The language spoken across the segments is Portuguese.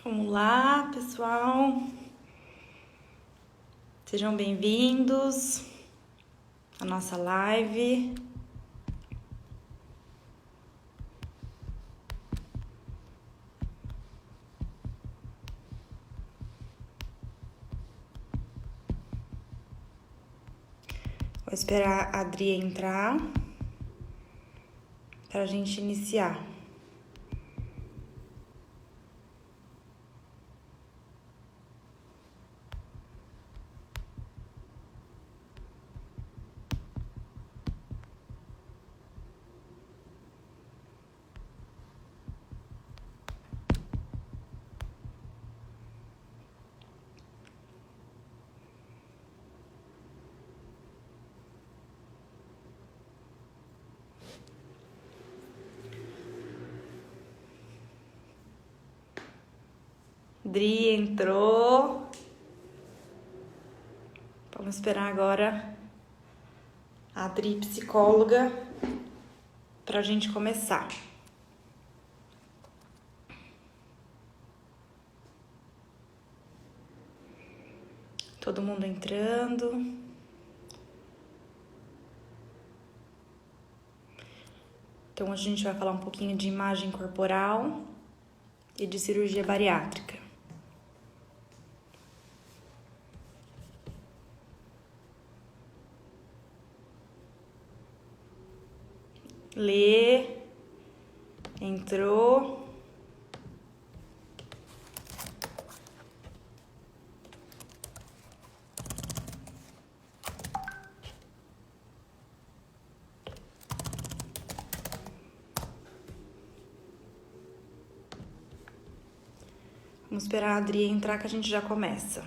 Vamos lá, pessoal. Sejam bem-vindos à nossa live. Vou esperar a Adri entrar para a gente iniciar. Adri entrou. Vamos esperar agora a Adri, psicóloga, para a gente começar. Todo mundo entrando. Então, a gente vai falar um pouquinho de imagem corporal e de cirurgia bariátrica. Lê, entrou. Vamos esperar a Adri entrar que a gente já começa.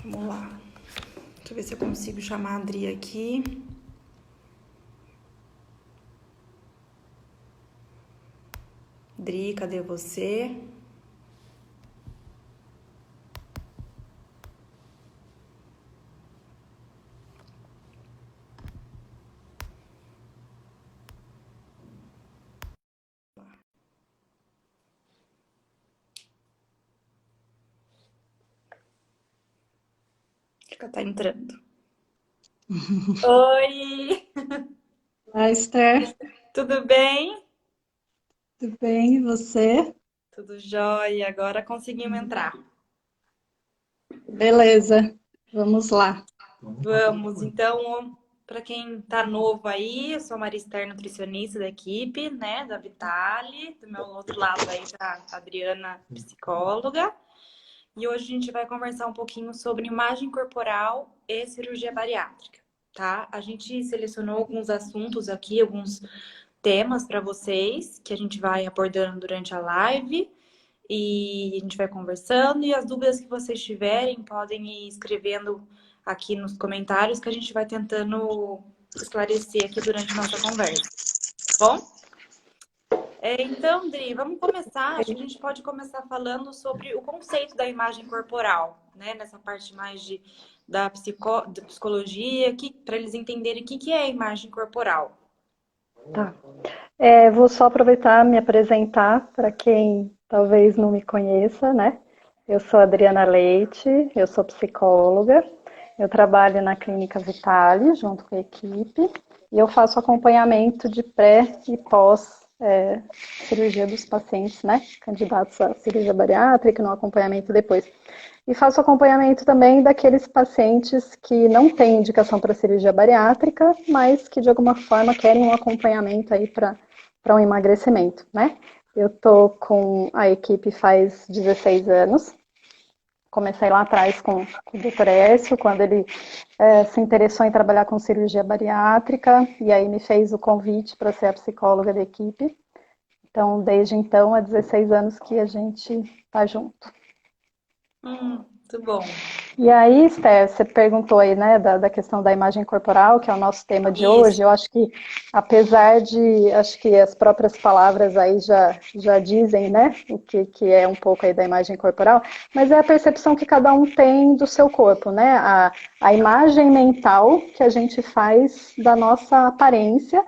Vamos lá. Deixa eu ver se eu consigo chamar a Adri aqui. Adri, cadê você? Acho que ela tá entrando. Oi! Olá, Esther, Tudo bem? tudo bem? E você? Tudo jóia. Agora conseguimos entrar. Beleza, vamos lá. Vamos, então, para quem tá novo aí, eu sou a Maristela, nutricionista da equipe, né, da Vitale. Do meu outro lado aí tá a Adriana, psicóloga. E hoje a gente vai conversar um pouquinho sobre imagem corporal e cirurgia bariátrica, tá? A gente selecionou alguns assuntos aqui, alguns temas para vocês que a gente vai abordando durante a live e a gente vai conversando e as dúvidas que vocês tiverem podem ir escrevendo aqui nos comentários que a gente vai tentando esclarecer aqui durante a nossa conversa, tá bom? Então, Dri, vamos começar. Acho que a gente pode começar falando sobre o conceito da imagem corporal, né? Nessa parte mais da psicologia, para eles entenderem o que é a imagem corporal. Tá. Vou só aproveitar e me apresentar para quem talvez não me conheça, né? Eu sou Adriana Leite, eu sou psicóloga, eu trabalho na Clínica Vitale junto com a equipe e eu faço acompanhamento de pré e pós cirurgia dos pacientes, né? Candidatos à cirurgia bariátrica, no acompanhamento depois. E faço acompanhamento também daqueles pacientes que não têm indicação para cirurgia bariátrica, mas que de alguma forma querem um acompanhamento aí para um emagrecimento, né? Eu tô com a equipe faz 16 anos. Comecei lá atrás com o Dr. Écio, quando ele se interessou em trabalhar com cirurgia bariátrica, e aí me fez o convite para ser a psicóloga da equipe. Então, desde então, há 16 anos que a gente está junto. Muito bom. E aí, Esther, você perguntou aí, né, da questão da imagem corporal, que é o nosso tema de Isso. hoje. Eu acho que, apesar de, acho que as próprias palavras aí já dizem, né, o que é um pouco aí da imagem corporal, mas é a percepção que cada um tem do seu corpo, né, a imagem mental que a gente faz da nossa aparência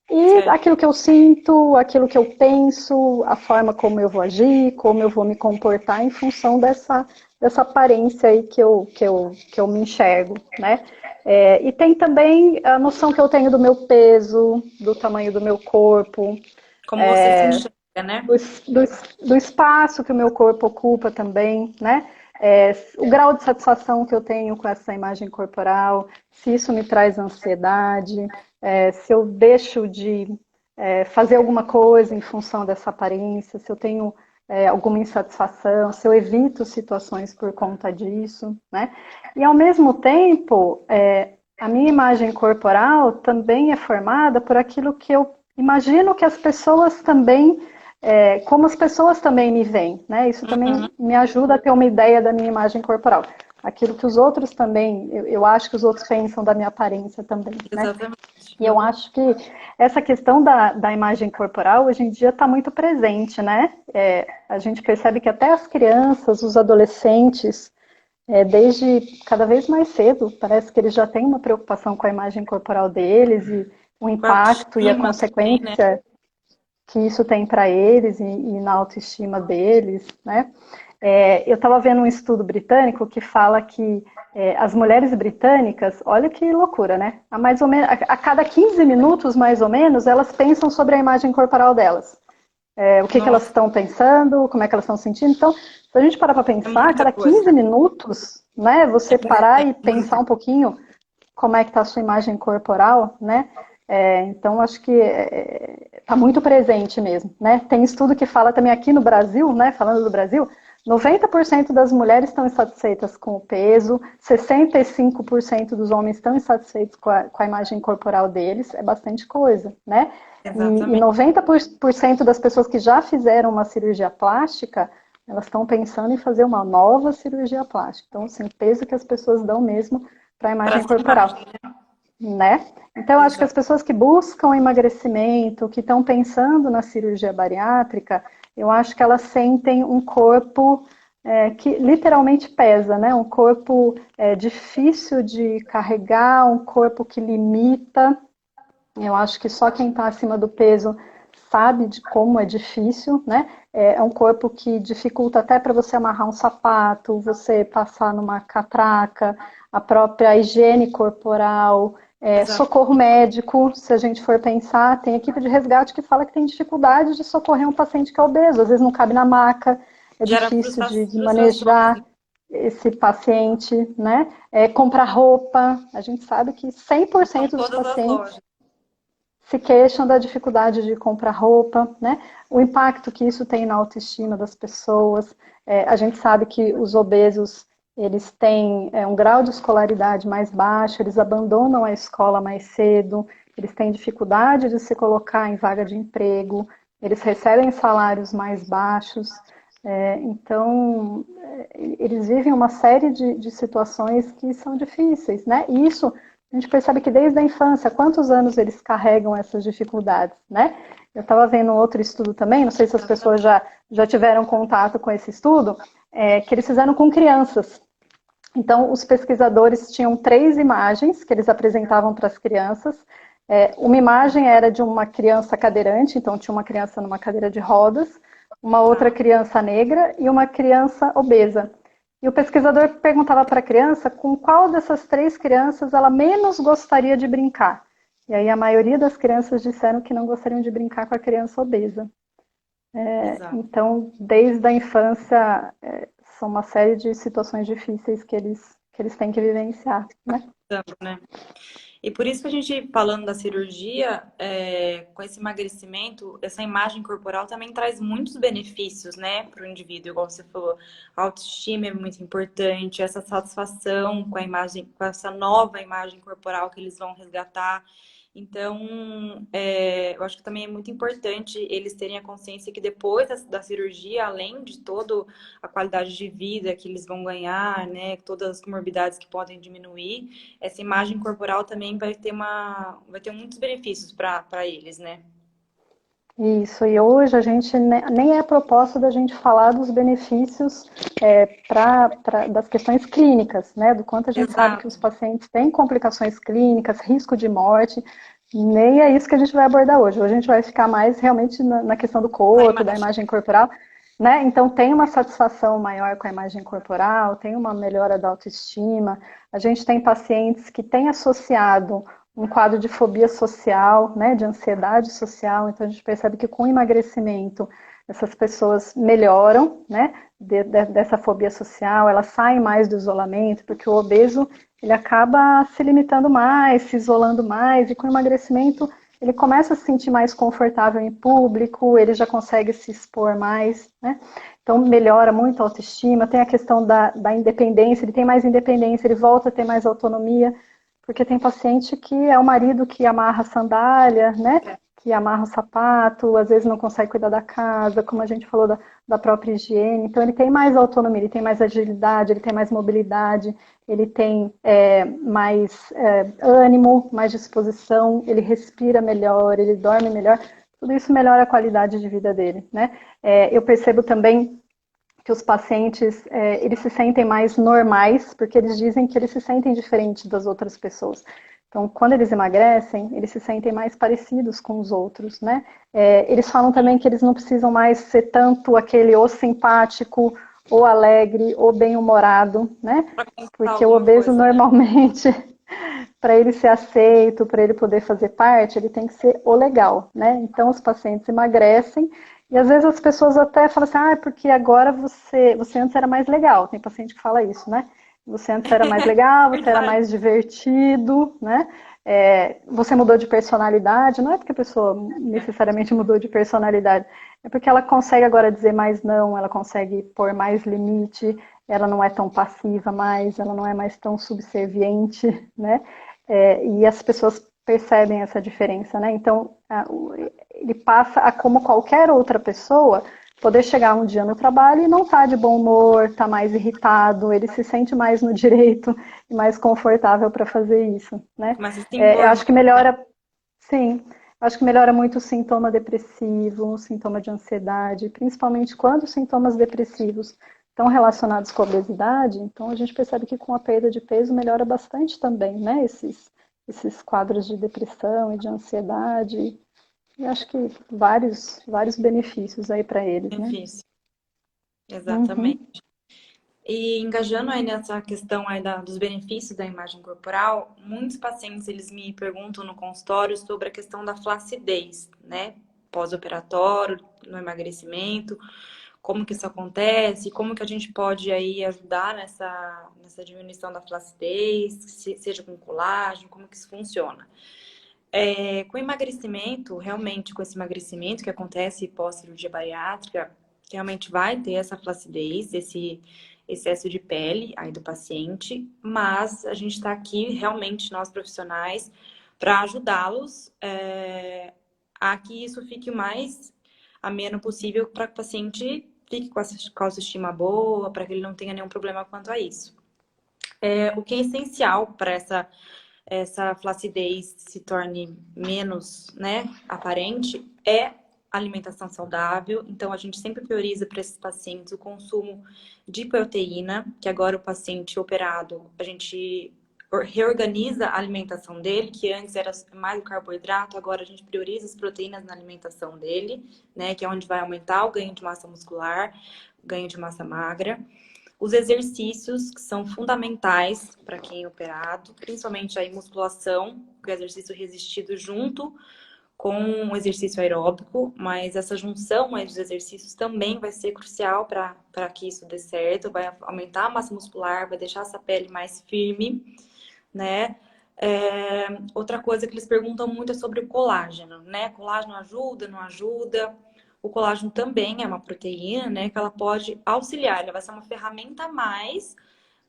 e Certo. aquilo que eu sinto, aquilo que eu penso, a forma como eu vou agir, como eu vou me comportar em função dessa aparência aí que eu me enxergo, né? E tem também a noção que eu tenho do meu peso, do tamanho do meu corpo, Como você se enxerga, né? do, do, do espaço que o meu corpo ocupa também, né? O grau de satisfação que eu tenho com essa imagem corporal, se isso me traz ansiedade, se eu deixo de fazer alguma coisa em função dessa aparência, se eu tenho alguma insatisfação, se eu evito situações por conta disso, né? E ao mesmo tempo, a minha imagem corporal também é formada por aquilo que eu imagino que as pessoas também, como as pessoas também me veem, né? Isso Uhum. também me ajuda a ter uma ideia da minha imagem corporal. Aquilo que os outros também, eu acho que os outros pensam da minha aparência também, né? Exatamente. E eu acho que essa questão da imagem corporal hoje em dia está muito presente, né? A gente percebe que até as crianças, os adolescentes, desde cada vez mais cedo, parece que eles já têm uma preocupação com a imagem corporal deles e o Com a impacto e a autoestima também, né? consequência que isso tem para eles e na autoestima deles, né? Eu estava vendo um estudo britânico que fala que as mulheres britânicas, olha que loucura, né? Mais ou menos, a cada 15 minutos, mais ou menos, elas pensam sobre a imagem corporal delas. O que elas Nossa, estão pensando, como é que elas estão sentindo. Então, se a gente parar para é pensar, a muita cada coisa. 15 minutos, né, você parar e pensar Muita. um pouquinho como é que está a sua imagem corporal, né? Então, acho que está muito presente mesmo, né? Tem estudo que fala também aqui no Brasil, né? Falando do Brasil, 90% das mulheres estão insatisfeitas com o peso, 65% dos homens estão insatisfeitos com a imagem corporal deles, é bastante coisa, né? E Exatamente. 90% das pessoas que já fizeram uma cirurgia plástica, elas estão pensando em fazer uma nova cirurgia plástica. Então, assim, o peso que as pessoas dão mesmo para a Para imagem essa corporal, imagem, né? né? Então, eu acho que as Exato. pessoas que buscam emagrecimento, que estão pensando na cirurgia bariátrica, eu acho que elas sentem um corpo que literalmente pesa, né? Um corpo difícil de carregar, um corpo que limita. Eu acho que só quem está acima do peso sabe de como é difícil, né? É um corpo que dificulta até para você amarrar um sapato, você passar numa catraca, a própria higiene corporal, Exato. socorro médico, se a gente for pensar, tem equipe de resgate que fala que tem dificuldade de socorrer um paciente que é obeso, às vezes não cabe na maca, é Gera difícil de frustrações, manejar esse paciente, né? Comprar roupa, a gente sabe que são 100% dos todas as pacientes lojas. se queixam da dificuldade de comprar roupa, né? O impacto que isso tem na autoestima das pessoas. A gente sabe que os obesos eles têm um grau de escolaridade mais baixo, eles abandonam a escola mais cedo, eles têm dificuldade de se colocar em vaga de emprego, eles recebem salários mais baixos. Então, eles vivem uma série de situações que são difíceis, né? E isso a gente percebe que desde a infância, quantos anos eles carregam essas dificuldades, né? Eu estava vendo um outro estudo também, não sei se as pessoas já tiveram contato com esse estudo, que eles fizeram com crianças. Então, os pesquisadores tinham 3 imagens que eles apresentavam para as crianças. Uma imagem era de uma criança cadeirante, então tinha uma criança numa cadeira de rodas, uma outra Tá. criança negra e uma criança obesa. E o pesquisador perguntava para a criança com qual dessas 3 crianças ela menos gostaria de brincar. E aí a maioria das crianças disseram que não gostariam de brincar com a criança obesa. Exato. Então, desde a infância, são uma série de situações difíceis que eles têm que vivenciar, né? Tanto, né? E por isso que a gente, falando da cirurgia, com esse emagrecimento, essa imagem corporal também traz muitos benefícios, né, para o indivíduo, igual você falou. A autoestima é muito importante, essa satisfação com a imagem, com essa nova imagem corporal que eles vão resgatar. Então, eu acho que também é muito importante eles terem a consciência que depois da cirurgia, além de toda a qualidade de vida que eles vão ganhar, né, todas as comorbidades que podem diminuir, essa imagem corporal também vai ter muitos benefícios para eles, né? Isso, e hoje a gente nem é proposta da gente falar dos benefícios das questões clínicas, né? Do quanto a gente sabe que os Exato. pacientes têm complicações clínicas, risco de morte, nem é isso que a gente vai abordar hoje. Hoje a gente vai ficar mais realmente na questão do A corpo, da imagem. imagem corporal, né? Então tem uma satisfação maior com a imagem corporal, tem uma melhora da autoestima. A gente tem pacientes que têm associado um quadro de fobia social, né, de ansiedade social. Então a gente percebe que com o emagrecimento essas pessoas melhoram, né, dessa fobia social, elas saem mais do isolamento, porque o obeso ele acaba se limitando mais, se isolando mais, e com o emagrecimento ele começa a se sentir mais confortável em público, ele já consegue se expor mais, né? Então melhora muito a autoestima, tem a questão da independência, ele tem mais independência, ele volta a ter mais autonomia, porque tem paciente que é o marido que amarra a sandália, né? Que amarra o sapato, às vezes não consegue cuidar da casa, como a gente falou da própria higiene. Então ele tem mais autonomia, ele tem mais agilidade, ele tem mais mobilidade, ele tem mais ânimo, mais disposição, ele respira melhor, ele dorme melhor. Tudo isso melhora a qualidade de vida dele, né? Eu percebo também que os pacientes eles se sentem mais normais, porque eles dizem que eles se sentem diferentes das outras pessoas. Então, quando eles emagrecem, eles se sentem mais parecidos com os outros, né? Eles falam também que eles não precisam mais ser tanto aquele ou simpático, ou alegre, ou bem-humorado, né? Para conquistar Porque o alguma obeso coisa, né? normalmente, para ele ser aceito, para ele poder fazer parte, ele tem que ser o legal, né? Então, os pacientes emagrecem e às vezes as pessoas até falam assim, porque agora você antes era mais legal. Tem paciente que fala isso, né? Você antes era mais legal, você era Verdade. mais divertido, né? Você mudou de personalidade, não é porque a pessoa necessariamente mudou de personalidade, é porque ela consegue agora dizer mais não, ela consegue pôr mais limite, ela não é tão passiva mais, ela não é mais tão subserviente, né? E as pessoas percebem essa diferença, né? Então, ele passa a, como qualquer outra pessoa, poder chegar um dia no trabalho e não estar de bom humor, estar mais irritado, ele se sente mais no direito e mais confortável para fazer isso, né? Começa a se Eu impor acho que mais, né? melhora, sim, acho que melhora muito o sintoma depressivo, o sintoma de ansiedade, principalmente quando os sintomas depressivos estão relacionados com a obesidade, então a gente percebe que com a perda de peso melhora bastante também, né? Esses quadros de depressão e de ansiedade. E acho que vários benefícios aí para eles, né? Difícil. Uhum. Exatamente. E engajando aí nessa questão aí dos benefícios da imagem corporal, muitos pacientes eles me perguntam no consultório sobre a questão da flacidez, né? Pós-operatório, no emagrecimento, como que isso acontece, como que a gente pode aí ajudar nessa diminuição da flacidez, seja com colágeno, como que isso funciona. Com emagrecimento, realmente com esse emagrecimento que acontece pós-cirurgia bariátrica, realmente vai ter essa flacidez, esse excesso de pele aí do paciente, mas a gente está aqui realmente, nós profissionais, para ajudá-los a que isso fique o mais ameno possível para que o paciente fique com a autoestima boa, para que ele não tenha nenhum problema quanto a isso. O que é essencial para essa flacidez se torne menos, né, aparente, é alimentação saudável. Então, a gente sempre prioriza para esses pacientes o consumo de proteína, que agora o paciente operado, a gente reorganiza a alimentação dele, que antes era mais o carboidrato, agora a gente prioriza as proteínas na alimentação dele, né, que é onde vai aumentar o ganho de massa muscular, ganho de massa magra. Os exercícios que são fundamentais para quem é operado, principalmente a musculação, que é o exercício resistido junto com o exercício aeróbico, mas essa junção aí dos exercícios também vai ser crucial para que isso dê certo, vai aumentar a massa muscular, vai deixar essa pele mais firme, né? Outra coisa que eles perguntam muito é sobre o colágeno, né? Colágeno ajuda, não ajuda? O colágeno também é uma proteína, né? Que ela pode auxiliar, ela vai ser uma ferramenta a mais,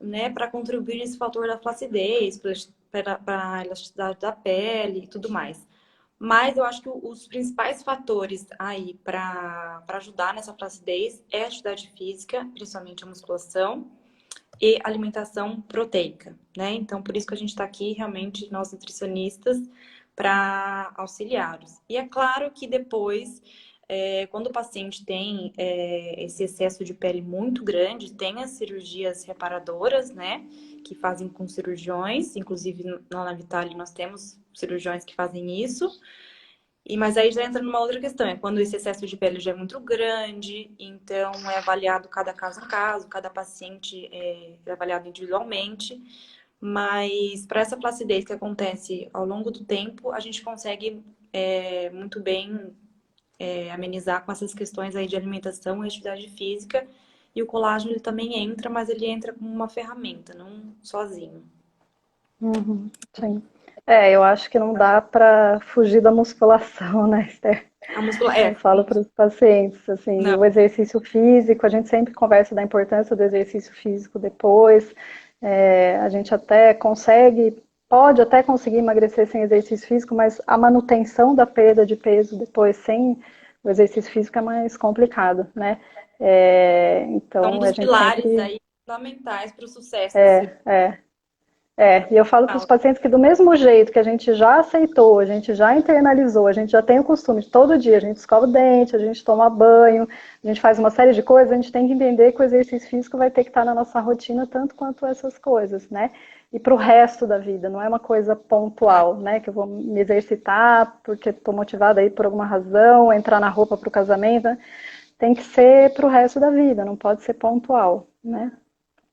né? Para contribuir nesse fator da flacidez, para a elasticidade da pele e tudo mais. Mas eu acho que os principais fatores aí para ajudar nessa flacidez é a atividade física, principalmente a musculação, e alimentação proteica, né? Então, por isso que a gente está aqui, realmente, nós nutricionistas, para auxiliá-los. E é claro que depois, quando o paciente tem esse excesso de pele muito grande, tem as cirurgias reparadoras, né? Que fazem com cirurgiões, inclusive na Vitale nós temos cirurgiões que fazem isso. Mas aí já entra numa outra questão, é quando esse excesso de pele já é muito grande, então é avaliado cada caso a caso, cada paciente é avaliado individualmente, mas para essa flacidez que acontece ao longo do tempo, a gente consegue muito bem amenizar com essas questões aí de alimentação e atividade física, e o colágeno ele também entra, mas ele entra como uma ferramenta, não sozinho. Uhum, sim. Eu acho que não dá para fugir da musculação, né, Esther? A muscula... Eu falo para os pacientes, assim, Não, o exercício físico, a gente sempre conversa da importância do exercício físico depois. A gente até pode até conseguir emagrecer sem exercício físico, mas a manutenção da perda de peso depois sem o exercício físico é mais complicado, né? são um Então dos a gente pilares sempre aí fundamentais para o sucesso da cirurgia. é, e eu falo para os pacientes que do mesmo jeito que a gente já aceitou, a gente já internalizou, a gente já tem o costume de todo dia, a gente escova o dente, a gente toma banho, a gente faz uma série de coisas, a gente tem que entender que o exercício físico vai ter que estar na nossa rotina tanto quanto essas coisas, né? E para o resto da vida, não é uma coisa pontual, né? Que eu vou me exercitar porque estou motivada aí por alguma razão, entrar na roupa para o casamento, né? Tem que ser para o resto da vida, não pode ser pontual, né?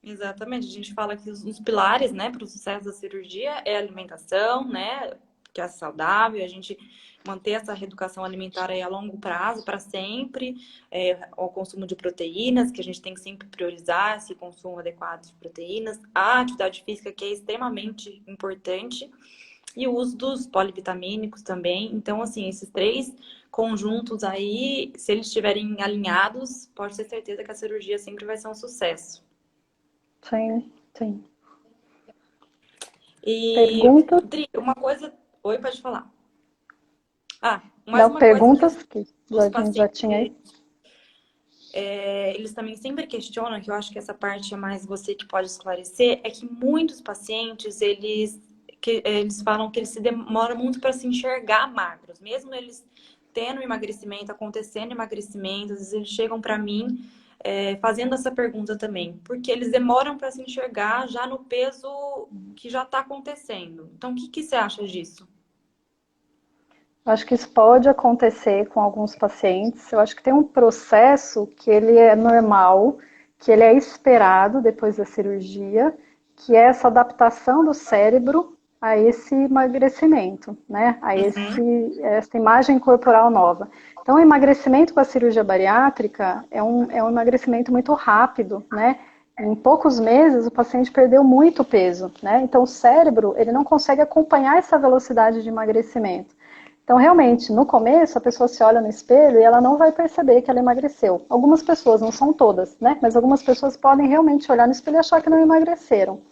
Exatamente, a gente fala que os pilares, né, para o sucesso da cirurgia é a alimentação, né, que é saudável, a gente manter essa reeducação alimentar aí a longo prazo, para sempre, o consumo de proteínas, que a gente tem que sempre priorizar esse consumo adequado de proteínas, a atividade física, que é extremamente importante, e o uso dos polivitamínicos também. Então, assim, esses três conjuntos aí, se eles estiverem alinhados, pode ter certeza que a cirurgia sempre vai ser um sucesso. Sim, sim. E, Pergunta? Dri, uma coisa. Oi, pode falar. Ah, mais Não, uma coisa que perguntas que os a gente já pacientes, tinha aí. eles também sempre questionam, que eu acho que essa parte é mais você que pode esclarecer, é que muitos pacientes, eles falam que eles se demoram muito para se enxergar magros, mesmo eles tendo emagrecimento, acontecendo emagrecimento, às vezes eles chegam para mim fazendo essa pergunta também, porque eles demoram para se enxergar já no peso que já está acontecendo. Então, o que você acha disso? Acho que isso pode acontecer com alguns pacientes. Eu acho que tem um processo que ele é normal, que ele é esperado depois da cirurgia, que é essa adaptação do cérebro a esse emagrecimento, né? Uhum. Essa imagem corporal nova. Então, o emagrecimento com a cirurgia bariátrica é um emagrecimento muito rápido, né? Em poucos meses, o paciente perdeu muito peso, né? Então, o cérebro, ele não consegue acompanhar essa velocidade de emagrecimento. Então, realmente, no começo, a pessoa se olha no espelho e ela não vai perceber que ela emagreceu. Algumas pessoas, não são todas, né? Mas algumas pessoas podem realmente olhar no espelho e achar que não emagreceram.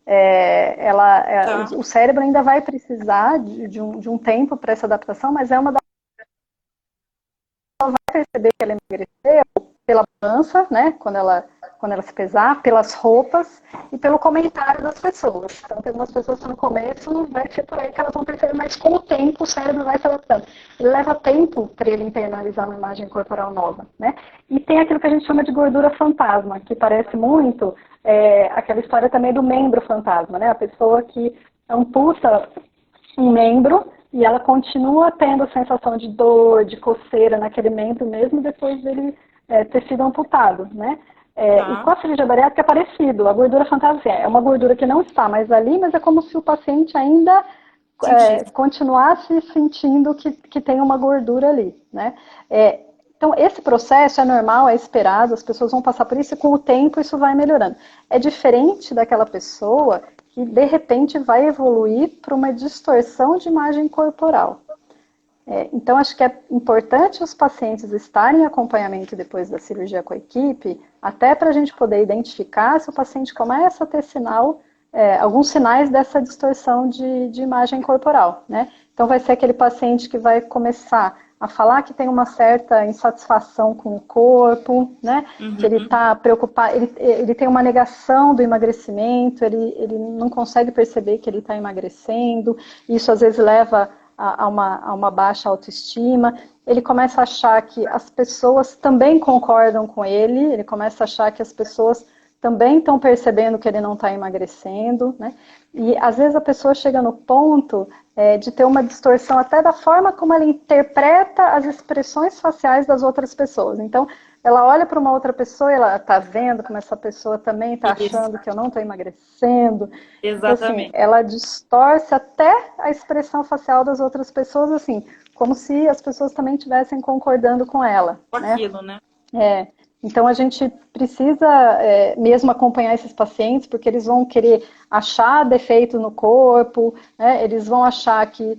Tá. O cérebro ainda vai precisar de um tempo para essa adaptação, mas é uma das perceber que ela emagreceu pela balança, né? Quando ela se pesar, pelas roupas e pelo comentário das pessoas. Então, tem algumas pessoas que no começo vai ser por aí que elas vão perceber, mas com o tempo o cérebro vai se adaptando. Ele leva tempo para ele internalizar uma imagem corporal nova, né? E tem aquilo que a gente chama de gordura fantasma, que parece muito aquela história também do membro fantasma, né? A pessoa que amputa um membro e ela continua tendo a sensação de dor, de coceira naquele membro mesmo depois dele ter sido amputado, né? E com Tá. a cirurgia bariátrica é parecido. A gordura fantasia é uma gordura que não está mais ali, mas é como se o paciente ainda Senti. continuasse sentindo que tem uma gordura ali, né? Então, esse processo é normal, é esperado, as pessoas vão passar por isso e com o tempo isso vai melhorando. É diferente daquela pessoa que de repente vai evoluir para uma distorção de imagem corporal. Então, acho que é importante os pacientes estarem em acompanhamento depois da cirurgia com a equipe, até para a gente poder identificar se o paciente começa a ter sinal alguns sinais dessa distorção de imagem corporal, né? Então vai ser aquele paciente que vai começar a falar que tem uma certa insatisfação com o corpo, né? Que ele está preocupado, ele tem uma negação do emagrecimento, ele não consegue perceber que ele está emagrecendo, isso às vezes leva a uma baixa autoestima. Ele começa a achar que as pessoas também concordam com ele começa a achar que as pessoas também estão percebendo que ele não está emagrecendo, né? E às vezes a pessoa chega no ponto de ter uma distorção até da forma como ela interpreta as expressões faciais das outras pessoas. Então, ela olha para uma outra pessoa e ela está vendo como essa pessoa também está Isso, achando que eu não estou emagrecendo. Então, assim, exatamente. ela distorce até a expressão facial das outras pessoas, assim, como se as pessoas também estivessem concordando com ela, Com né? aquilo, né? Então, a gente precisa mesmo acompanhar esses pacientes, porque eles vão querer achar defeito no corpo, né? Eles vão achar que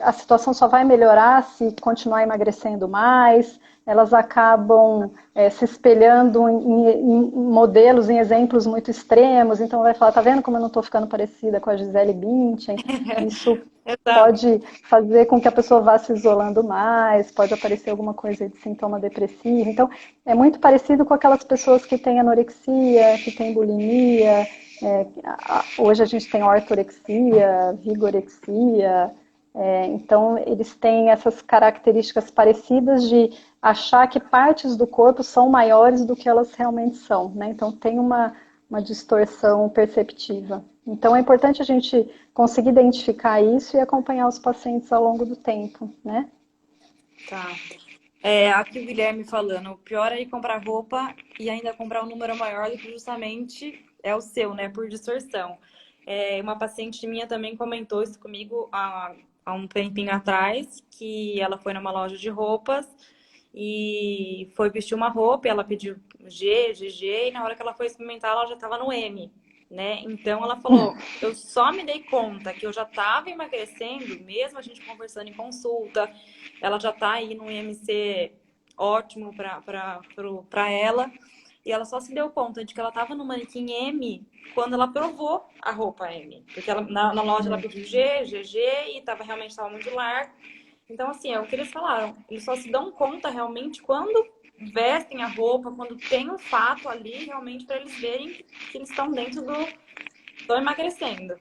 a situação só vai melhorar se continuar emagrecendo mais, elas acabam se espelhando em modelos, em exemplos muito extremos, então vai falar, tá vendo como eu não estou ficando parecida com a Gisele Bündchen? Isso Exato. pode fazer com que a pessoa vá se isolando mais, pode aparecer alguma coisa de sintoma depressivo. Então, é muito parecido com aquelas pessoas que têm anorexia, que têm bulimia. Hoje a gente tem ortorexia, vigorexia. Então, eles têm essas características parecidas de achar que partes do corpo são maiores do que elas realmente são, né? Então, tem uma distorção perceptiva. Então, é importante a gente conseguir identificar isso e acompanhar os pacientes ao longo do tempo, né? Tá. Aqui o Guilherme falando, o pior é ir comprar roupa e ainda comprar um número maior do que justamente é o seu, né? Por distorção. Uma paciente minha também comentou isso comigo há um tempinho atrás, que ela foi numa loja de roupas e foi vestir uma roupa e ela pediu G, GG, e na hora que ela foi experimentar, ela já estava no M, né? Então ela falou, eu só me dei conta que eu já estava emagrecendo, mesmo a gente conversando em consulta, ela já tá aí no IMC ótimo para ela. E ela só se deu conta de que ela tava no manequim M quando ela provou a roupa M. Porque ela, na loja ela pediu G, GG e realmente tava muito largo. Então, assim, é o que eles falaram. Eles só se dão conta realmente quando vestem a roupa, quando tem um fato ali, realmente, para eles verem que eles estão dentro do. Estão emagrecendo.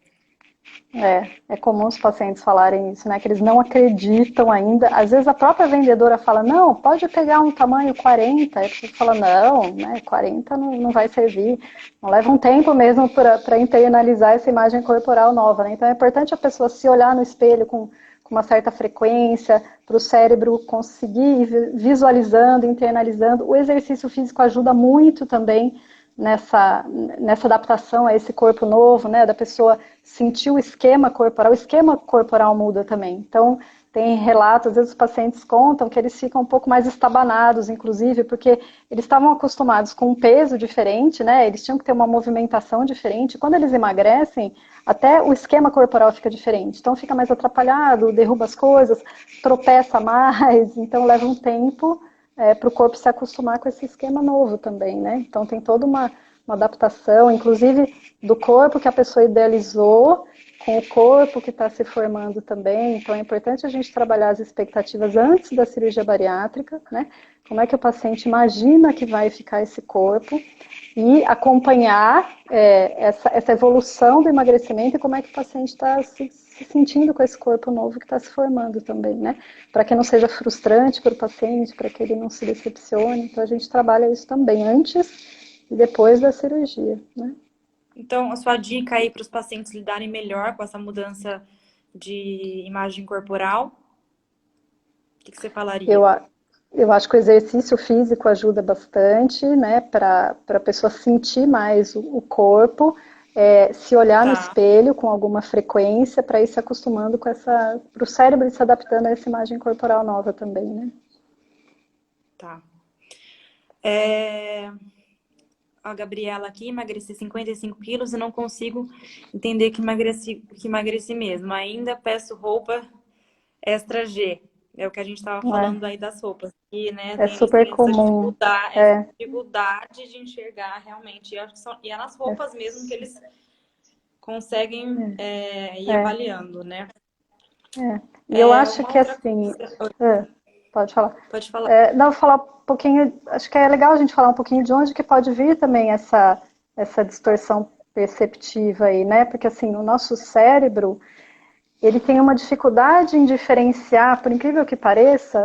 É comum os pacientes falarem isso, né? Que eles não acreditam ainda. Às vezes a própria vendedora fala, não, pode pegar um tamanho 40. Aí a pessoa fala, não, né? 40 não vai servir. Não leva um tempo mesmo para internalizar essa imagem corporal nova, né? Então é importante a pessoa se olhar no espelho com uma certa frequência, para o cérebro conseguir ir visualizando, internalizando. O exercício físico ajuda muito também nessa adaptação a esse corpo novo, né, da pessoa sentir o esquema corporal muda também. Então, tem relatos, às vezes os pacientes contam que eles ficam um pouco mais estabanados, inclusive, porque eles estavam acostumados com um peso diferente, né, eles tinham que ter uma movimentação diferente. Quando eles emagrecem, até o esquema corporal fica diferente. Então, fica mais atrapalhado, derruba as coisas, tropeça mais, então leva um tempo para o corpo se acostumar com esse esquema novo também, né? Então tem toda uma adaptação, inclusive do corpo que a pessoa idealizou com o corpo que está se formando também. Então é importante a gente trabalhar as expectativas antes da cirurgia bariátrica, né? Como é que o paciente imagina que vai ficar esse corpo e acompanhar essa evolução do emagrecimento e como é que o paciente está se sentindo com esse corpo novo que está se formando também, né? Para que não seja frustrante para o paciente, para que ele não se decepcione. Então a gente trabalha isso também antes e depois da cirurgia, né? Então, a sua dica aí para os pacientes lidarem melhor com essa mudança de imagem corporal, o que você Eu, falaria? eu acho que o exercício físico ajuda bastante, né, para a pessoa sentir mais o corpo, se olhar no Tá, espelho com alguma frequência para ir se acostumando com para o cérebro ir se adaptando a essa imagem corporal nova também, né? tá. A Gabriela aqui, emagreci 55 quilos e não consigo entender que emagreci mesmo. Ainda peço roupa extra G. É o que a gente estava falando aí das roupas. E, né, É eles super têm comum. essa É, dificuldade de enxergar realmente. E é nas roupas mesmo que eles conseguem ir é, avaliando, né? é. E eu acho Uma que outra assim, coisa. é, pode falar. Pode falar. Não, falar um pouquinho, acho que é legal a gente falar um pouquinho de onde que pode vir também essa distorção perceptiva aí, né? Porque assim, o nosso cérebro, ele tem uma dificuldade em diferenciar, por incrível que pareça.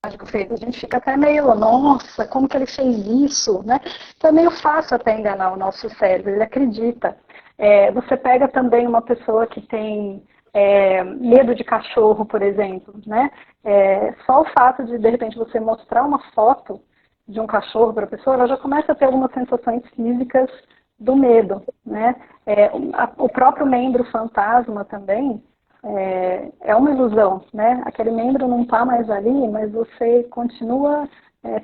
A gente fica até meio, nossa, como que ele fez isso, né? Então é meio fácil até enganar o nosso cérebro, ele acredita. Você pega também uma pessoa que tem medo de cachorro, por exemplo, né? Só o fato de repente, você mostrar uma foto de um cachorro para a pessoa, ela já começa a ter algumas sensações físicas do medo, né? O próprio membro fantasma também, é uma ilusão, né? Aquele membro não está mais ali, mas você continua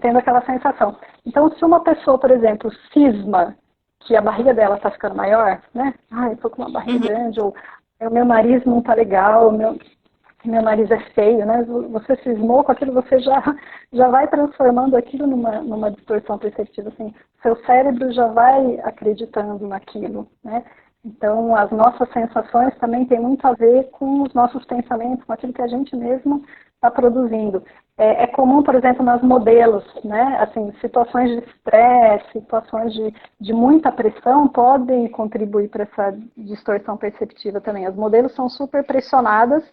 tendo aquela sensação. Então, se uma pessoa, por exemplo, cisma que a barriga dela está ficando maior, né? Ah, eu estou com uma barriga Uhum. grande, ou o meu nariz não está legal, meu nariz é feio, né? Você cismou com aquilo, você já vai transformando aquilo numa distorção perceptiva, assim, seu cérebro já vai acreditando naquilo, né? Então, as nossas sensações também têm muito a ver com os nossos pensamentos, com aquilo que a gente mesmo está produzindo. É comum, por exemplo, nas modelos, né? Assim, situações de estresse, situações de muita pressão podem contribuir para essa distorção perceptiva também. As modelos são super pressionadas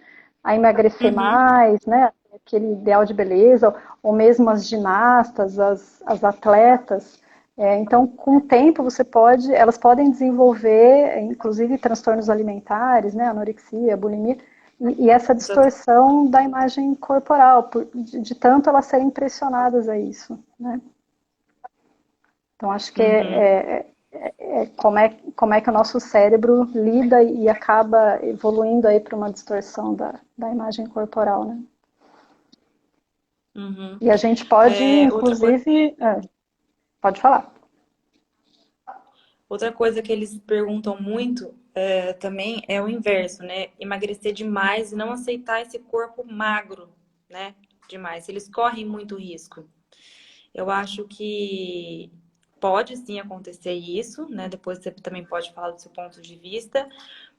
a emagrecer Uhum. mais, né? Aquele ideal de beleza, ou mesmo as ginastas, as atletas. Então, com o tempo, elas podem desenvolver, inclusive, transtornos alimentares, né? Anorexia, bulimia, e essa distorção da imagem corporal, de tanto elas serem pressionadas a isso, né? Então, acho que Uhum. como é que o nosso cérebro lida e acaba evoluindo aí para uma distorção da imagem corporal, né? Uhum. E a gente pode, Outra coisa. inclusive, pode falar. Outra coisa que eles perguntam muito também é o inverso, né? Emagrecer demais e não aceitar esse corpo magro, né? Demais. Eles correm muito risco. Eu acho que pode sim acontecer isso, né? Depois você também pode falar do seu ponto de vista,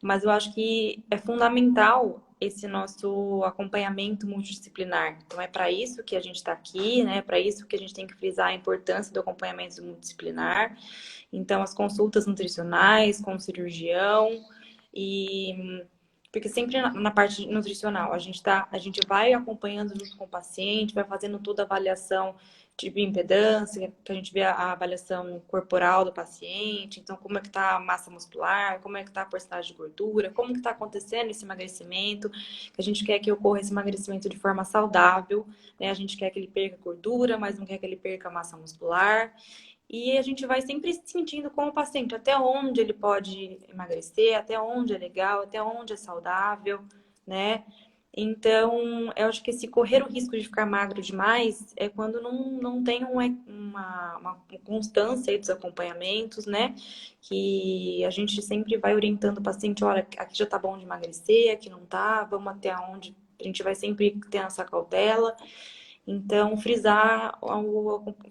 mas eu acho que é fundamental esse nosso acompanhamento multidisciplinar. Então é para isso que a gente está aqui, né? É para isso que a gente tem que frisar a importância do acompanhamento multidisciplinar. Então as consultas nutricionais com o cirurgião e porque sempre na parte nutricional a gente vai acompanhando junto com o paciente, vai fazendo toda a avaliação de bioimpedância, que a gente vê a avaliação corporal do paciente, então como é que está a massa muscular, como é que está a porcentagem de gordura, como que está acontecendo esse emagrecimento, que a gente quer que ocorra esse emagrecimento de forma saudável, né? A gente quer que ele perca gordura, mas não quer que ele perca massa muscular. E a gente vai sempre sentindo com o paciente até onde ele pode emagrecer, até onde é legal, até onde é saudável, né? Então, eu acho que esse correr o risco de ficar magro demais é quando não tem uma constância aí dos acompanhamentos, né? Que a gente sempre vai orientando o paciente, olha, aqui já tá bom de emagrecer, aqui não tá, vamos até onde. A gente vai sempre ter essa cautela. Então, frisar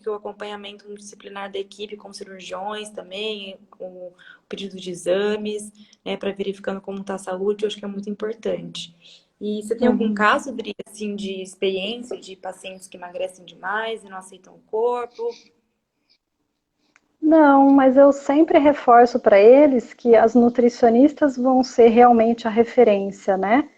que o acompanhamento multidisciplinar da equipe com cirurgiões também, com o pedido de exames, né, para verificando como está a saúde, eu acho que é muito importante. E você tem algum Uhum. caso, Dri, assim, de experiência de pacientes que emagrecem demais e não aceitam o corpo? Não, mas eu sempre reforço para eles que as nutricionistas vão ser realmente a referência, né?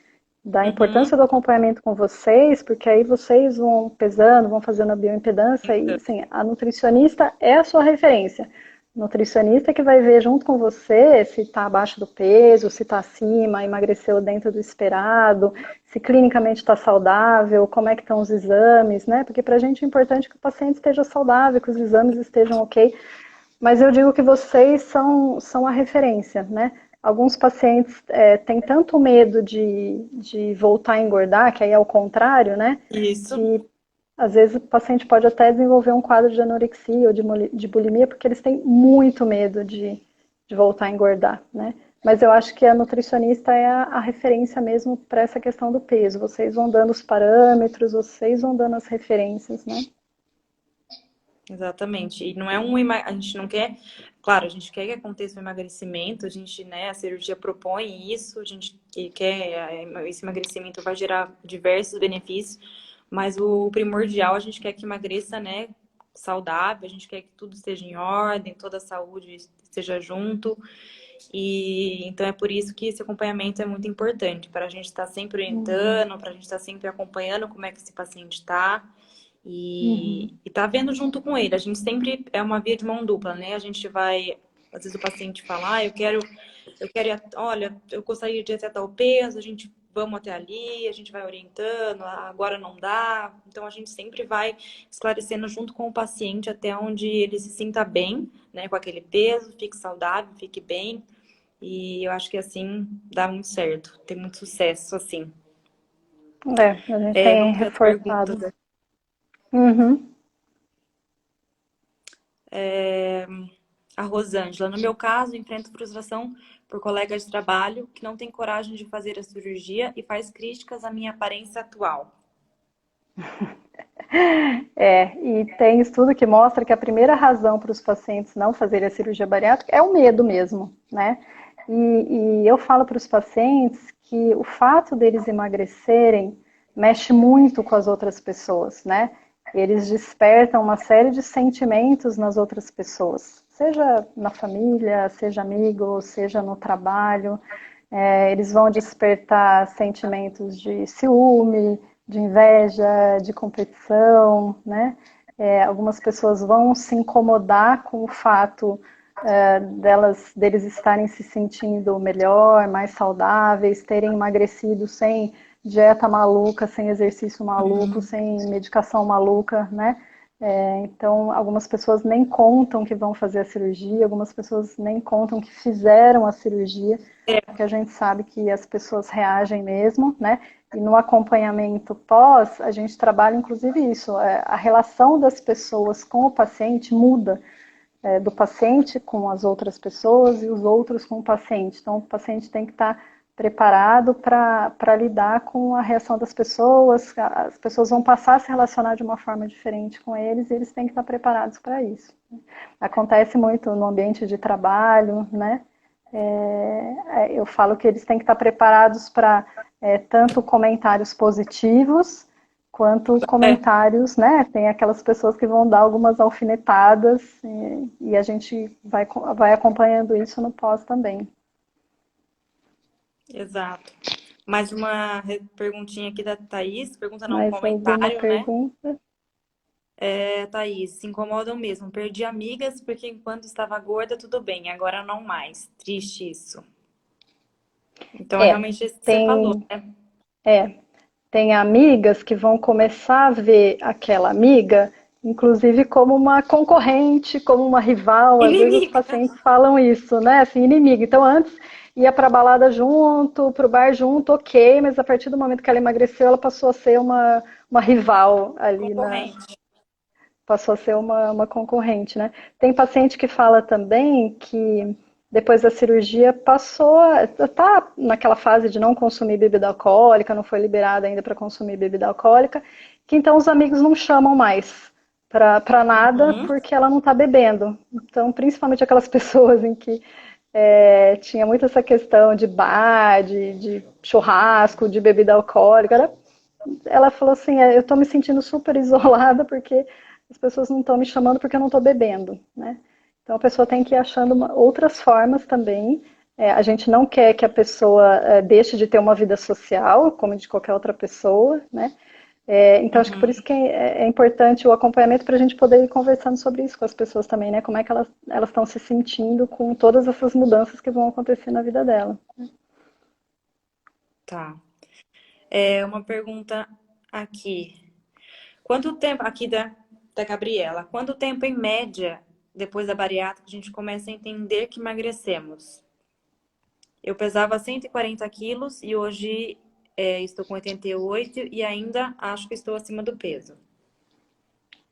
Da importância Uhum. do acompanhamento com vocês, porque aí vocês vão pesando, vão fazendo a bioimpedância e, Então, assim, a nutricionista é a sua referência. Nutricionista que vai ver junto com você se está abaixo do peso, se está acima, emagreceu dentro do esperado, se clinicamente está saudável, como é que estão os exames, né? Porque para a gente é importante que o paciente esteja saudável, que os exames estejam ok. Mas eu digo que vocês são a referência, né? Alguns pacientes têm tanto medo de voltar a engordar, que aí é o contrário, né? isso. Que às vezes o paciente pode até desenvolver um quadro de anorexia ou de bulimia, porque eles têm muito medo de voltar a engordar, né? Mas eu acho que a nutricionista é a referência mesmo para essa questão do peso. Vocês vão dando os parâmetros, vocês vão dando as referências, né? Exatamente. E não é a gente não quer, claro, a gente quer que aconteça um emagrecimento, a gente, né, a cirurgia propõe isso, a gente quer, esse emagrecimento vai gerar diversos benefícios, mas o primordial a gente quer que emagreça, né, saudável, a gente quer que tudo esteja em ordem, toda a saúde esteja junto. E então é por isso que esse acompanhamento é muito importante, para a gente estar sempre Uhum, orientando, para a gente estar sempre acompanhando como é que esse paciente está. uhum, E tá vendo junto com ele. A gente sempre é uma via de mão dupla, né? A gente vai, às vezes o paciente fala, eu quero, olha, eu gostaria de ir até tal peso, a gente vamos até ali, a gente vai orientando, agora não dá. Então a gente sempre vai esclarecendo junto com o paciente até onde ele se sinta bem, né, com aquele peso, fique saudável, fique bem. E eu acho que assim dá muito certo, tem muito sucesso assim. é, a gente tem Vamos ver as perguntas. reforçado. Uhum. A Rosângela, no meu caso, enfrento frustração por colegas de trabalho que não têm coragem de fazer a cirurgia e faz críticas à minha aparência atual. E tem estudo que mostra que a primeira razão para os pacientes não fazerem a cirurgia bariátrica é o medo mesmo, né? E eu falo para os pacientes que o fato deles emagrecerem mexe muito com as outras pessoas, né? Eles despertam uma série de sentimentos nas outras pessoas, seja na família, seja amigo, seja no trabalho. Eles vão despertar sentimentos de ciúme, de inveja, de competição, né? Algumas pessoas vão se incomodar com o fato deles estarem se sentindo melhor, mais saudáveis, terem emagrecido sem dieta maluca, sem exercício maluco, Uhum. sem medicação maluca, né? Então, algumas pessoas nem contam que vão fazer a cirurgia, algumas pessoas nem contam que fizeram a cirurgia, porque a gente sabe que as pessoas reagem mesmo, né? E no acompanhamento pós, a gente trabalha inclusive isso, a relação das pessoas com o paciente muda, do paciente com as outras pessoas e os outros com o paciente. Então, o paciente tem que estar preparado para lidar com a reação das pessoas, as pessoas vão passar a se relacionar de uma forma diferente com eles e eles têm que estar preparados para isso. Acontece muito no ambiente de trabalho, né? Eu falo que eles têm que estar preparados para tanto comentários positivos quanto É, comentários, né? Tem aquelas pessoas que vão dar algumas alfinetadas e a gente vai acompanhando isso no pós também. exato. Mais uma perguntinha aqui da Thaís, pergunta não, um Mais alguma comentário, né? pergunta? Thaís, se incomodam mesmo. Perdi amigas porque enquanto estava gorda, tudo bem, agora não mais. Triste isso. Então é É, realmente isso que você falou, tem, né? é, tem amigas que vão começar a ver aquela amiga, inclusive como uma concorrente, como uma rival. Às vezes os Inimiga. pacientes falam isso, né? Assim, inimiga. Então antes ia para balada junto, para o bar junto, ok, mas a partir do momento que ela emagreceu, ela passou a ser uma rival ali Concorrente. passou a ser uma concorrente, né? Tem paciente que fala também que depois da cirurgia passou, tá naquela fase de não consumir bebida alcoólica, não foi liberada ainda para consumir bebida alcoólica, que então os amigos não chamam mais para nada Uhum. porque ela não está bebendo. Então, principalmente aquelas pessoas em que tinha muito essa questão de bar, de churrasco, de bebida alcoólica. Ela falou assim, eu estou me sentindo super isolada porque as pessoas não estão me chamando porque eu não estou bebendo, né? Então a pessoa tem que ir achando outras formas também. A gente não quer que a pessoa deixe de ter uma vida social, como de qualquer outra pessoa, né? Então acho que por Uhum. isso que é importante o acompanhamento para a gente poder ir conversando sobre isso com as pessoas também, né? Como é que elas estão se sentindo com todas essas mudanças que vão acontecer na vida dela. Tá. Uma pergunta aqui. Quanto tempo, aqui da Gabriela, quanto tempo em média, depois da bariátrica, a gente começa a entender que emagrecemos? Eu pesava 140 quilos e hoje estou com 88 e ainda acho que estou acima do peso.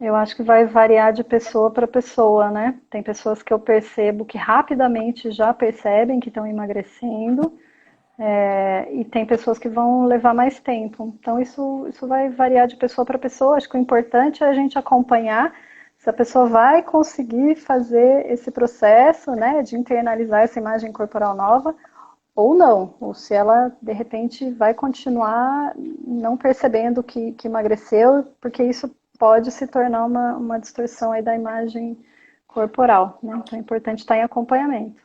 Eu acho que vai variar de pessoa para pessoa, né? Tem pessoas que eu percebo que rapidamente já percebem que estão emagrecendo, e tem pessoas que vão levar mais tempo. Então, isso vai variar de pessoa para pessoa. Acho que o importante é a gente acompanhar se a pessoa vai conseguir fazer esse processo, né, de internalizar essa imagem corporal nova ou não. Ou se ela, de repente, vai continuar não percebendo que emagreceu, porque isso pode se tornar uma distorção aí da imagem corporal, né? Então é importante estar em acompanhamento.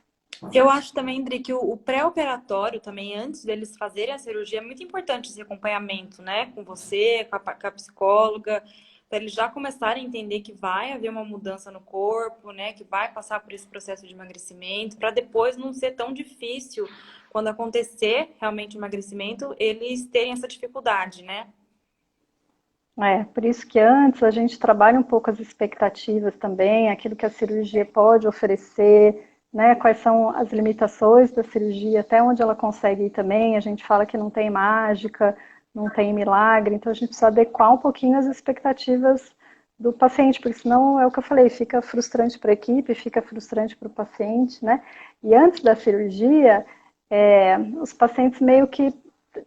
Eu acho também, André, que o pré-operatório também, antes deles fazerem a cirurgia, é muito importante esse acompanhamento, né? Com você, com a psicóloga, para eles já começarem a entender que vai haver uma mudança no corpo, né? Que vai passar por esse processo de emagrecimento, para depois não ser tão difícil quando acontecer realmente o emagrecimento, eles terem essa dificuldade, né? Por isso que antes a gente trabalha um pouco as expectativas também, aquilo que a cirurgia pode oferecer, né? Quais são as limitações da cirurgia, até onde ela consegue ir também. A gente fala que não tem mágica, não tem milagre, então a gente precisa adequar um pouquinho as expectativas do paciente, porque senão é o que eu falei, fica frustrante para a equipe, fica frustrante para o paciente, né? E antes da cirurgia, os pacientes meio que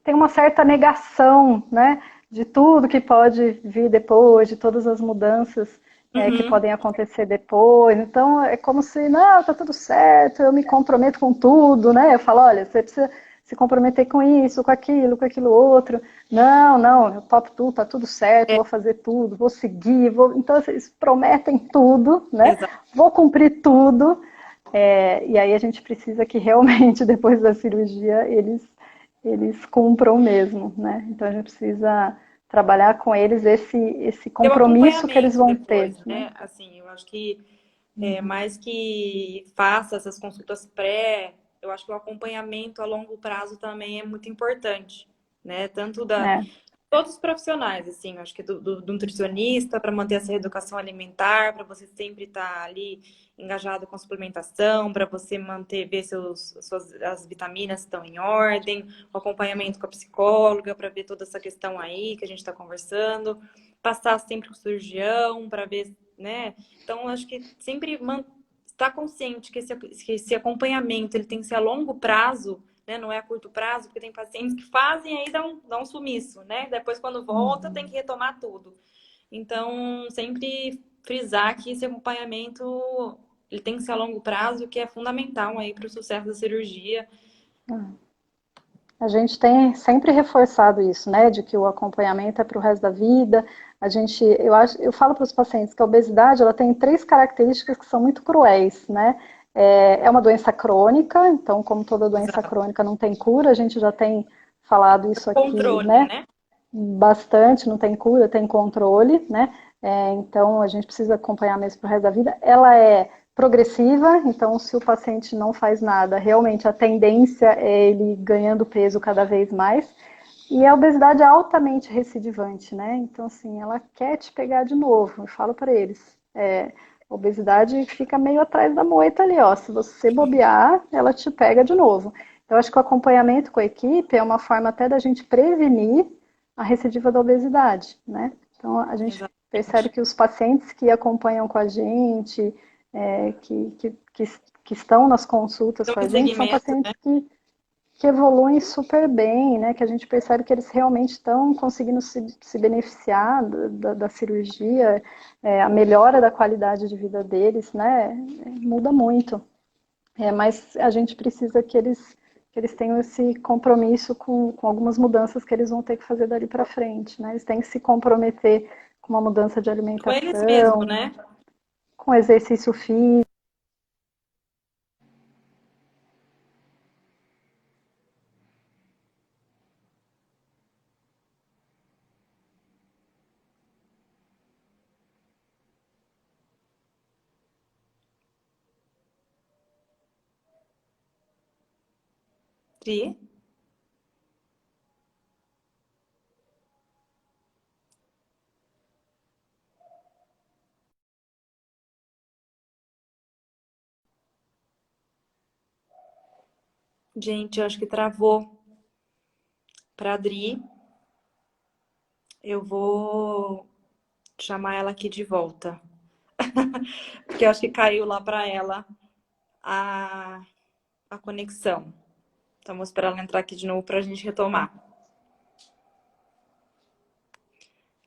têm uma certa negação, né? De tudo que pode vir depois, de todas as mudanças que Uhum. podem acontecer depois. Então, é como se, não, tá tudo certo, eu me comprometo com tudo, né? Eu falo, olha, você precisa se comprometer com isso, com aquilo outro. Não, não, eu topo tudo, tá tudo certo, É, vou fazer tudo, vou seguir, vou... Então, eles prometem tudo, né? exato. Vou cumprir tudo. E aí a gente precisa que realmente, depois da cirurgia, eles cumpram mesmo, né? Então a gente precisa trabalhar com eles esse Ter o compromisso que eles acompanhamento vão ter, depois, né? né? Assim, eu acho que mais que faça essas consultas pré, eu acho que o acompanhamento a longo prazo também é muito importante, né? Tanto da É, todos os profissionais, assim, eu acho que do nutricionista para manter essa reeducação alimentar, para você sempre estar ali engajado com a suplementação, para você manter, ver as vitaminas estão em ordem, o acompanhamento com a psicóloga, para ver toda essa questão aí que a gente está conversando, passar sempre com o cirurgião para ver, né? Então, acho que sempre estar consciente que esse acompanhamento ele tem que ser a longo prazo, né? Não é a curto prazo, porque tem pacientes que fazem e aí dá um sumiço, né? Depois, quando volta, tem que retomar tudo. Então, sempre frisar que esse acompanhamento ele tem que ser a longo prazo, que é fundamental aí para o sucesso da cirurgia. a gente tem sempre reforçado isso, né? De que o acompanhamento é para o resto da vida. Eu falo para os pacientes que a obesidade ela tem três características que são muito cruéis, né? É uma doença crônica, então, como toda doença Exato. crônica não tem cura, a gente já tem falado isso aqui, Controle, né? né? Bastante, não tem cura, tem controle, né? Então a gente precisa acompanhar mesmo pro resto da vida. Ela é progressiva, então se o paciente não faz nada, realmente a tendência é ele ganhando peso cada vez mais. E a obesidade é altamente recidivante, né? Então, assim, ela quer te pegar de novo. Eu falo para eles, a obesidade fica meio atrás da moita ali, ó. Se você bobear, ela te pega de novo. Eu acho que o acompanhamento com a equipe é uma forma até da gente prevenir a recidiva da obesidade, né? Então, a gente percebe Exatamente. que os pacientes que acompanham com a gente, que estão nas consultas Então, com a em gente, são segmento, pacientes que evoluem super bem, né? Que a gente percebe que eles realmente estão conseguindo se beneficiar da cirurgia, a melhora da qualidade de vida deles, né? Muda muito. Mas a gente precisa que eles tenham esse compromisso com algumas mudanças que eles vão ter que fazer dali para frente, né? Eles têm que se comprometer com uma mudança de com eles mesmo, alimentação, né? com exercício físico. Tri. Gente, eu acho que travou para Adri. Eu vou chamar ela aqui de volta. Porque eu acho que caiu lá para ela a conexão. Então, vou esperar ela entrar aqui de novo para a gente retomar.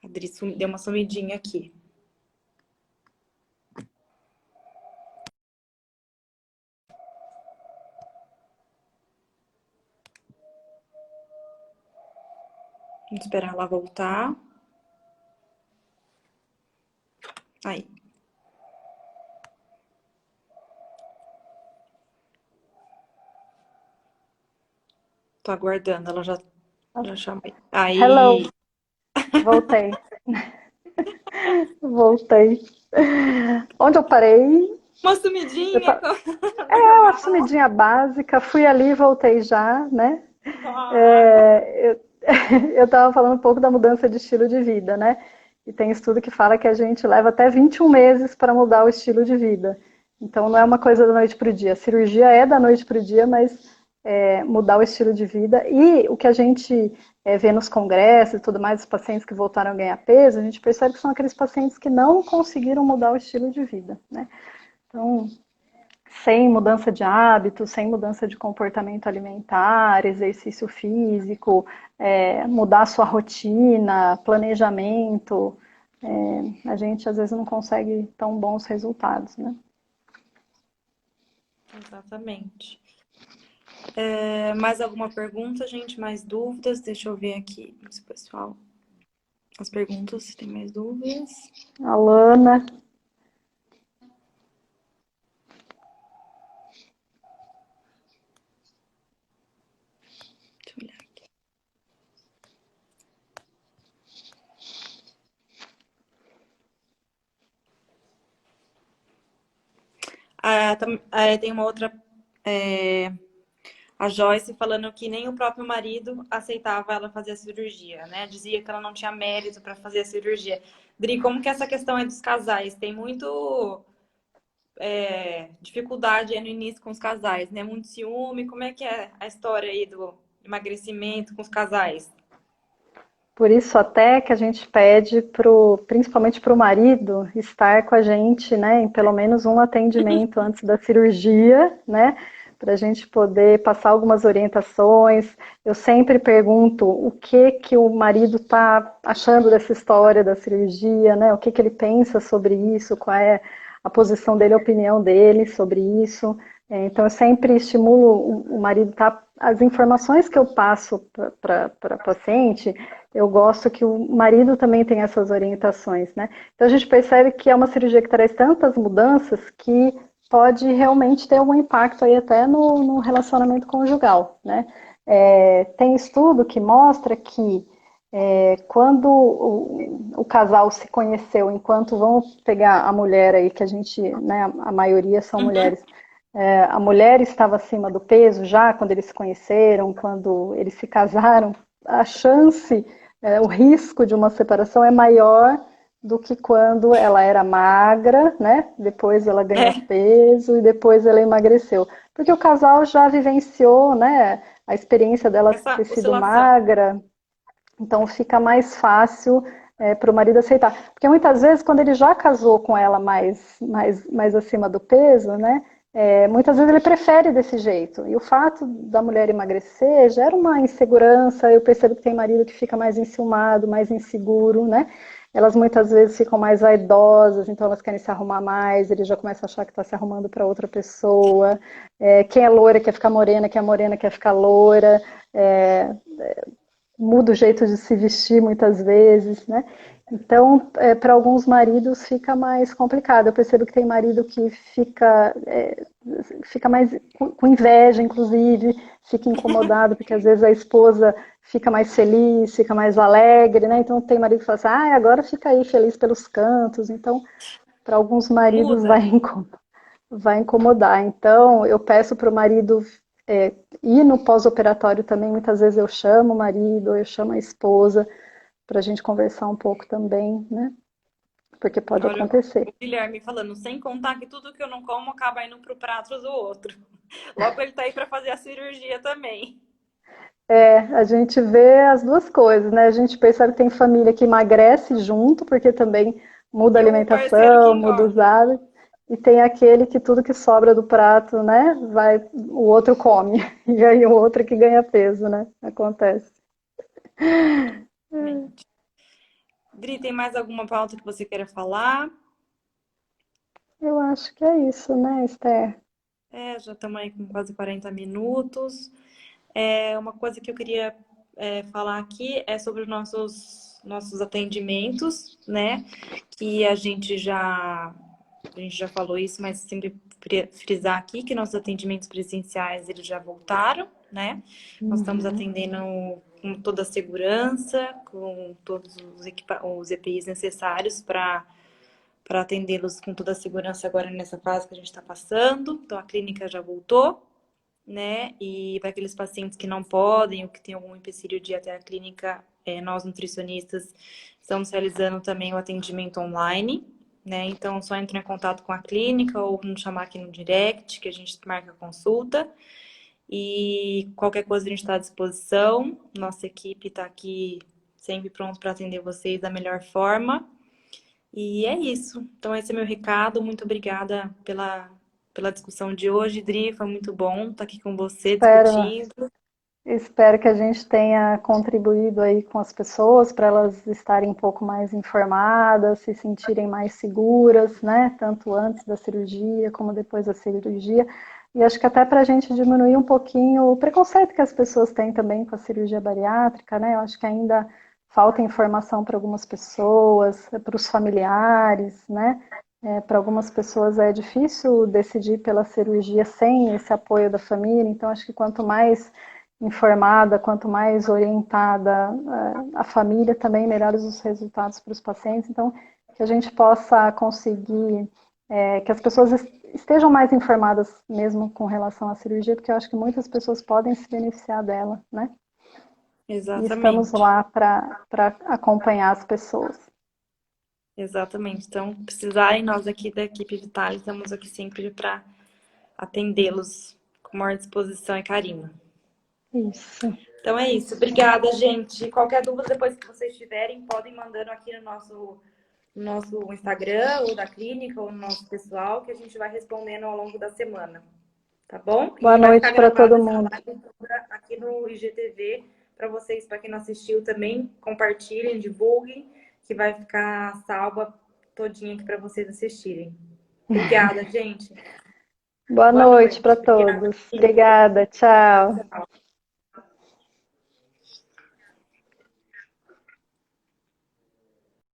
A Adri deu uma sumidinha aqui. Vamos esperar ela voltar. Aí. Tô aguardando, ela já chamei. Aí. Hello, voltei. Voltei. Onde eu parei? Uma Eu sumidinha. ta- É uma sumidinha básica, fui ali e voltei já, né? Eu estava falando um pouco da mudança de estilo de vida, né? E tem estudo que fala que a gente leva até 21 meses para mudar o estilo de vida. Então não é uma coisa da noite para o dia. A cirurgia é da noite para o dia, mas mudar o estilo de vida. E o que a gente vê nos congressos e tudo mais, os pacientes que voltaram a ganhar peso, a gente percebe que são aqueles pacientes que não conseguiram mudar o estilo de vida, né? Então, sem mudança de hábito, sem mudança de comportamento alimentar, exercício físico, mudar a sua rotina, planejamento, a gente às vezes não consegue tão bons resultados, né? Exatamente. Mais alguma pergunta, gente? Mais dúvidas? Deixa eu ver aqui se o pessoal. As perguntas, se tem mais dúvidas. Alana. Deixa eu olhar aqui. Tem uma outra. A Joyce falando que nem o próprio marido aceitava ela fazer a cirurgia, né? Dizia que ela não tinha mérito para fazer a cirurgia. Dri, como que essa questão é dos casais? Tem muito dificuldade no início com os casais, né? Muito ciúme. Como é que é a história aí do emagrecimento com os casais? Por isso até que a gente pede principalmente para o marido estar com a gente, né, em pelo menos um atendimento antes da cirurgia, né, para a gente poder passar algumas orientações. Eu sempre pergunto o que o marido está achando dessa história da cirurgia, né, o que ele pensa sobre isso, qual é a posição dele, a opinião dele sobre isso. Então, eu sempre estimulo o marido, tá? As informações que eu passo para a paciente, eu gosto que o marido também tenha essas orientações, né? Então, a gente percebe que é uma cirurgia que traz tantas mudanças que pode realmente ter algum impacto aí até no relacionamento conjugal, né? Tem estudo que mostra que quando o casal se conheceu, enquanto vamos pegar a mulher aí, que a gente, né, a maioria são mulheres, a mulher estava acima do peso já quando eles se conheceram, quando eles se casaram, a chance, o risco de uma separação é maior do que quando ela era magra, né? Depois ela ganhou peso e depois ela emagreceu. Porque o casal já vivenciou, né, a experiência dela Essa ter sido oscilação. magra, então fica mais fácil para o marido aceitar. Porque muitas vezes, quando ele já casou com ela mais acima do peso, né? Muitas vezes ele prefere desse jeito. E o fato da mulher emagrecer gera uma insegurança. Eu percebo que tem marido que fica mais enciumado, mais inseguro, né? Elas muitas vezes ficam mais vaidosas, então elas querem se arrumar mais, ele já começa a achar que está se arrumando para outra pessoa. Quem é loira quer ficar morena, quem é morena quer ficar loira. Muda o jeito de se vestir muitas vezes, né? Então, para alguns maridos fica mais complicado. Eu percebo que tem marido que fica mais com inveja, inclusive, fica incomodado, porque às vezes a esposa fica mais feliz, fica mais alegre, né? Então tem marido que fala assim, agora fica aí feliz pelos cantos. Então, para alguns maridos Muda. vai incomodar. Então, eu peço para o marido ir no pós-operatório também. Muitas vezes eu chamo o marido, eu chamo a esposa, para a gente conversar um pouco também, né? Porque pode Olha, acontecer. o Guilherme falando, sem contar que tudo que eu não como acaba indo pro prato do outro. Logo ele tá aí para fazer a cirurgia também. A gente vê as duas coisas, né? A gente percebe que tem família que emagrece junto, porque também muda a E o parceiro que alimentação, muda os engorda. hábitos, e tem aquele que tudo que sobra do prato, né, o outro come, e aí o outro que ganha peso, né? Acontece. Exatamente. Dri, tem mais alguma pauta que você queira falar? Eu acho que é isso, né, Esther? Já estamos aí com quase 40 minutos. Uma coisa que eu queria falar aqui é sobre os nossos atendimentos, né? Que a gente já falou isso, mas sempre frisar aqui que nossos atendimentos presenciais eles já voltaram, né? Nós estamos Uhum. atendendo com toda a segurança, com todos os EPIs necessários para atendê-los com toda a segurança agora nessa fase que a gente está passando. Então a clínica já voltou, né? E para aqueles pacientes que não podem ou que têm algum empecilho de ir até a clínica, nós nutricionistas estamos realizando também o atendimento online, né? Então, só entra em contato com a clínica ou nos chamar aqui no direct, que a gente marca a consulta. E qualquer coisa a gente está à disposição. Nossa equipe está aqui sempre pronto para atender vocês da melhor forma. E é isso. Então, esse é meu recado. Muito obrigada pela discussão de hoje, Dri. Foi muito bom estar aqui com você Espero, discutindo. espero que a gente tenha contribuído aí com as pessoas para elas estarem um pouco mais informadas, se sentirem mais seguras, né? Tanto antes da cirurgia como depois da cirurgia. E acho que até para a gente diminuir um pouquinho o preconceito que as pessoas têm também com a cirurgia bariátrica, né? Eu acho que ainda falta informação para algumas pessoas, para os familiares, né? Para algumas pessoas é difícil decidir pela cirurgia sem esse apoio da família, então acho que quanto mais informada, quanto mais orientada a família, também melhores os resultados para os pacientes. Então, que a gente possa conseguir que as pessoas estejam mais informadas mesmo com relação à cirurgia, porque eu acho que muitas pessoas podem se beneficiar dela, né? E estamos Exatamente. lá para acompanhar as pessoas. Exatamente. Então, precisarem, nós aqui da equipe Vitale, estamos aqui sempre para atendê-los com maior disposição e carinho. Isso. Então é isso. Obrigada, gente. Qualquer dúvida depois que vocês tiverem, podem mandando aqui no nosso Instagram, ou da clínica, ou no nosso pessoal, que a gente vai respondendo ao longo da semana. Tá bom? Boa E vai ficar noite para gravada todo essa mundo. live toda aqui no IGTV para vocês, para quem não assistiu também, compartilhem, divulguem, que vai ficar salva todinha aqui para vocês assistirem. Obrigada, gente. Boa Boa noite noite. para Obrigada. todos. Obrigada. Tchau. Tchau.